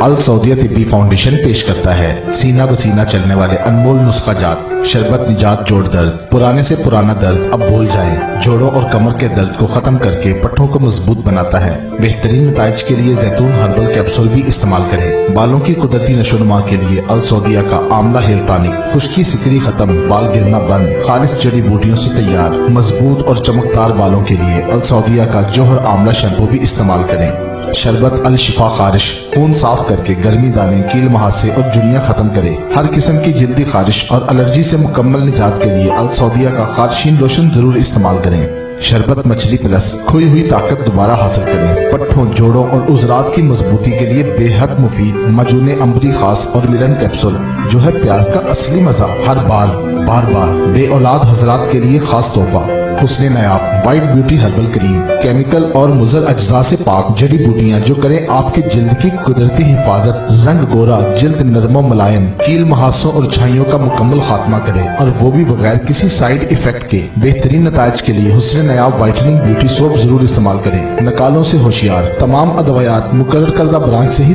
अल सऊदिया तिब्बी foundation पेश करता है सीना बसीना चलने वाले अनमोल नुस्खा जात शरबत निजात जोड़ दर्द, पुराने से पुराना दर्द अब भूल जाएं। जोड़ों और कमर के दर्द को खत्म करके पट्टों को मजबूत बनाता है। बेहतरीन नताइज के लिए जैतून हर्बल कैप्सूल भी इस्तेमाल करें। बालों की कुदरती नशोनुमा के लिए अल सऊदिया का आमला हेयर टॉनिक, खुश्की सिकरी खत्म, बाल गिरना बंद, खालिस जड़ी बूटियों से तैयार मजबूत और चमकदार बालों के लिए अल सऊदिया का जौहर आमला शैम्पू भी इस्तेमाल करें। शरबत अल शिफा खारिश, खून साफ करके गर्मी दाने, कील मुहासे और जुनिया खत्म करे। हर किस्म की जल्दी खारिश और एलर्जी से मुकम्मल निजात के लिए अल सऊदिया का खारिशीन लोशन जरूर इस्तेमाल करें। शरबत मछली प्लस, खोई हुई ताकत दोबारा हासिल करें। पट्ठों, जोड़ों और उजरात की मजबूती के लिए बेहद मुफीद मजूने अम्बरी खास और मिलन कैप्सूल, जो है प्यार का असली मजा। हर बार बार बार बे औलाद हजरात के लिए खास तोहफा हुस्ने नायाब white beauty herbal cream, chemical और मुज़र अज्जा से पाक जड़ी बूटियां जो करें आपकी जिल्द की कुदरती हिफाजत। रंग गोरा, जिल्द नरम मुलायम, कील मुहासों और छाइयों का मुकम्मल खात्मा करे, और वो भी बगैर किसी साइड इफेक्ट के। बेहतरीन नताइज के लिए हुस्ने नायाब वाइटनिंग ब्यूटी सोप जरूर इस्तेमाल करें। नकालों से होशियार, तमाम अदवायात मुकर्रर करदा ब्रांच से ही